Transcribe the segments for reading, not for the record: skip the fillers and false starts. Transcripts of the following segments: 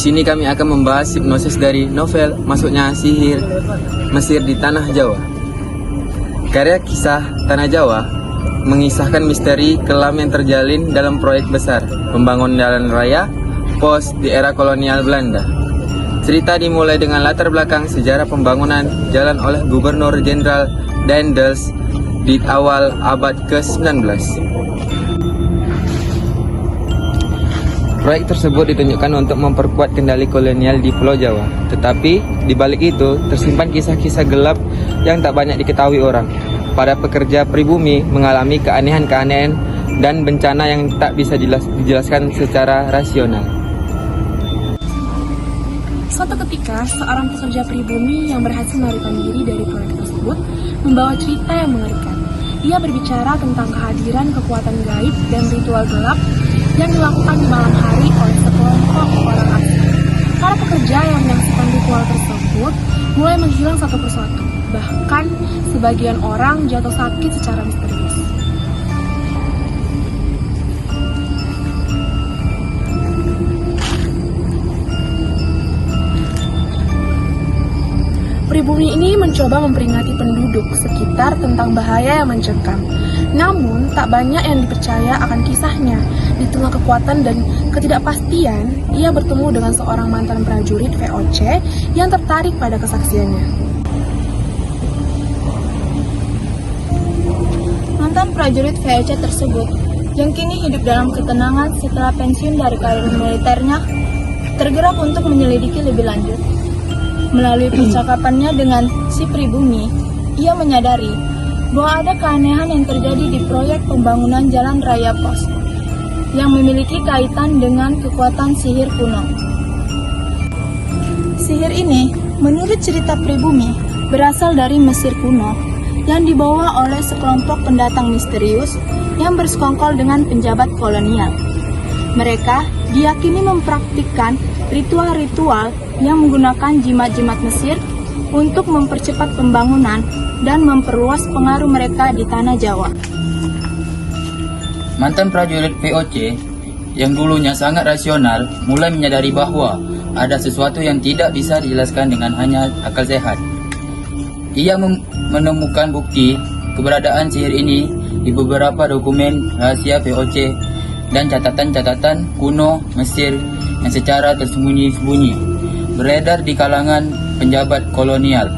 sini kami akan membahas hipnosis dari novel Masuknya Sihir Mesir di Tanah Jawa. Karya kisah Tanah Jawa mengisahkan misteri kelam yang terjalin dalam proyek besar pembangunan jalan raya pos di era kolonial Belanda. Cerita dimulai dengan latar belakang sejarah pembangunan jalan oleh Gubernur Jenderal Daendels di awal abad ke-19. Proyek tersebut ditunjukkan untuk memperkuat kendali kolonial di Pulau Jawa. Tetapi, di balik itu, tersimpan kisah-kisah gelap yang tak banyak diketahui orang. Para pekerja pribumi mengalami keanehan-keanehan dan bencana yang tak bisa dijelaskan secara rasional. Suatu ketika, seorang pekerja pribumi yang berhasil melarikan diri dari proyek tersebut membawa cerita yang mengerikan. Ia berbicara tentang kehadiran kekuatan gaib dan ritual gelap yang dilakukan di malam hari oleh sekelompok orang asing. Para pekerja yang menyaksikan ritual tersebut mulai menghilang satu persatu. Bahkan, sebagian orang jatuh sakit secara misterius. Pribumi ini mencoba memperingati penduduk sekitar tentang bahaya yang mencekam. Namun, tak banyak yang dipercaya akan kisahnya. Di tengah kekuatan dan ketidakpastian, ia bertemu dengan seorang mantan prajurit VOC yang tertarik pada kesaksiannya. Mantan prajurit VOC tersebut, yang kini hidup dalam ketenangan setelah pensiun dari karir militernya, tergerak untuk menyelidiki lebih lanjut. Melalui percakapannya dengan si pribumi, ia menyadari bahwa ada keanehan yang terjadi di proyek pembangunan jalan raya pos yang memiliki kaitan dengan kekuatan sihir kuno. Sihir ini, menurut cerita pribumi, berasal dari Mesir kuno yang dibawa oleh sekelompok pendatang misterius yang bersekongkol dengan penjabat kolonial. Mereka diyakini mempraktikkan ritual-ritual yang menggunakan jimat-jimat Mesir untuk mempercepat pembangunan dan memperluas pengaruh mereka di tanah Jawa. Mantan prajurit VOC yang dulunya sangat rasional mulai menyadari bahwa ada sesuatu yang tidak bisa dijelaskan dengan hanya akal sehat. Ia menemukan bukti keberadaan sihir ini di beberapa dokumen rahasia VOC dan catatan-catatan kuno Mesir yang secara tersembunyi-sembunyi beredar di kalangan penjabat kolonial.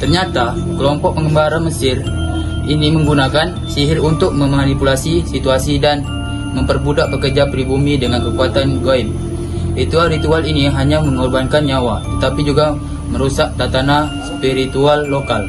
Ternyata, kelompok pengembara Mesir ini menggunakan sihir untuk memanipulasi situasi dan memperbudak pekerja pribumi dengan kekuatan gaib. Ritual-ritual ini hanya mengorbankan nyawa, tetapi juga merusak tatanan spiritual lokal.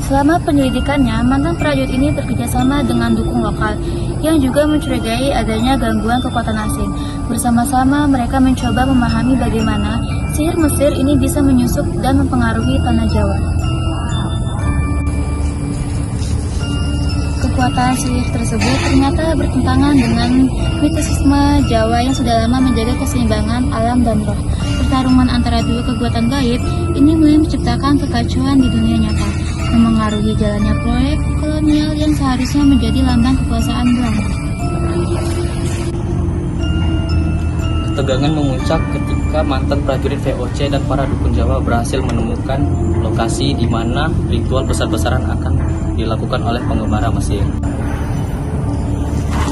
Selama penyelidikannya, mantan prajurit ini bekerjasama dengan dukun lokal yang juga mencurigai adanya gangguan kekuatan asing. Bersama-sama mereka mencoba memahami bagaimana sihir Mesir ini bisa menyusup dan mempengaruhi tanah Jawa. Kekuatan sihir tersebut ternyata bertentangan dengan mitisisme Jawa yang sudah lama menjaga keseimbangan alam dan roh. Pertarungan antara dua kekuatan gaib ini mulai menciptakan kekacauan di dunia nyata, memengaruhi jalannya proyek kolonial yang seharusnya menjadi lambang kekuasaan Belanda. Ketegangan memuncak ketika mantan prajurit VOC dan para dukun Jawa berhasil menemukan lokasi di mana ritual besar-besaran akan dilakukan oleh pengembara Mesir.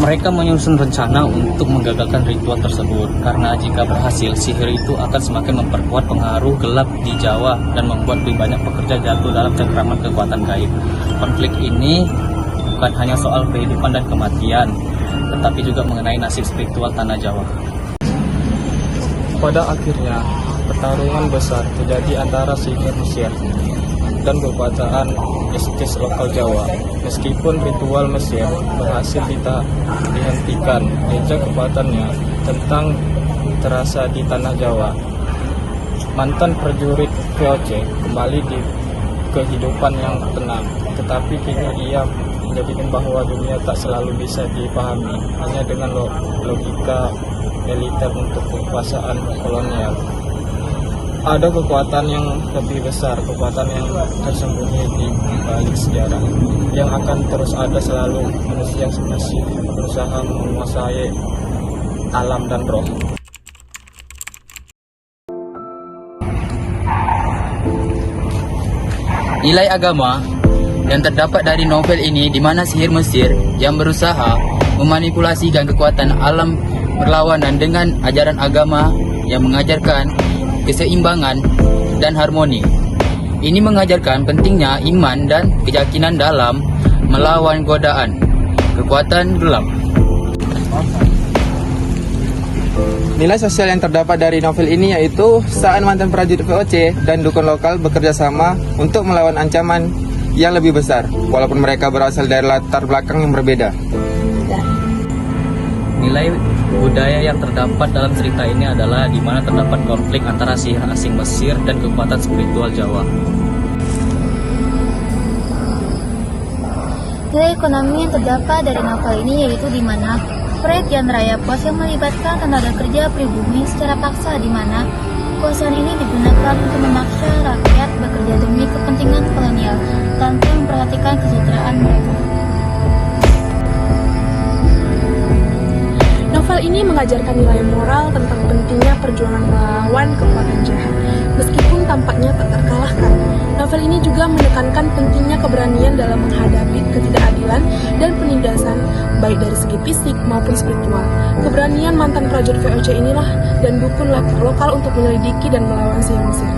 Mereka menyusun rencana untuk menggagalkan ritual tersebut karena jika berhasil, sihir itu akan semakin memperkuat pengaruh gelap di Jawa dan membuat lebih banyak pekerja jatuh dalam cengkraman kekuatan gaib. Konflik ini bukan hanya soal kehidupan dan kematian, tetapi juga mengenai nasib spiritual tanah Jawa. Pada akhirnya, pertarungan besar terjadi antara sihir Mesir dan kekuasaan mistis lokal Jawa. Meskipun ritual Mesir berhasil dihentikan, jejak kekuatannya tentang terasa di tanah Jawa. Mantan prajurit VOC kembali di kehidupan yang tenang, tetapi kini ia menjadikan bahwa dunia tak selalu bisa dipahami hanya dengan logika militer untuk kekuasaan kolonial. ada kekuatan yang lebih besar, kekuatan yang tersembunyi di balik sejarah, yang akan terus ada selalu. Manusia masih berusaha menguasai alam dan roh. Nilai agama yang terdapat dari novel ini di mana sihir Mesir yang berusaha memanipulasikan kekuatan alam berlawanan dengan ajaran agama yang mengajarkan keseimbangan dan harmoni. Ini mengajarkan pentingnya iman dan keyakinan dalam melawan godaan kekuatan gelap. Nilai sosial yang terdapat dari novel ini yaitu saat mantan prajurit VOC dan dukun lokal bekerja sama untuk melawan ancaman yang lebih besar, walaupun mereka berasal dari latar belakang yang berbeda. Nilai budaya yang terdapat dalam cerita ini adalah di mana terdapat konflik antara sihir asing Mesir dan kekuatan spiritual Jawa. Nilai ekonomi yang terdapat dari novel ini yaitu di mana proyek Jalan Raya Pos yang melibatkan tenaga kerja pribumi secara paksa, di mana kekuasaan ini digunakan untuk memaksa rakyat bekerja demi kepentingan kolonial tanpa memperhatikan kesejahteraan mereka. Novel ini mengajarkan nilai moral tentang pentingnya perjuangan melawan kekuatan jahat, meskipun tampaknya tak terkalahkan. Novel ini juga menekankan pentingnya keberanian dalam menghadapi ketidakadilan dan penindasan, baik dari segi fisik maupun spiritual. Keberanian mantan prajurit VOC inilah dan dukun lokal untuk menyelidiki dan melawan sihir Mesir.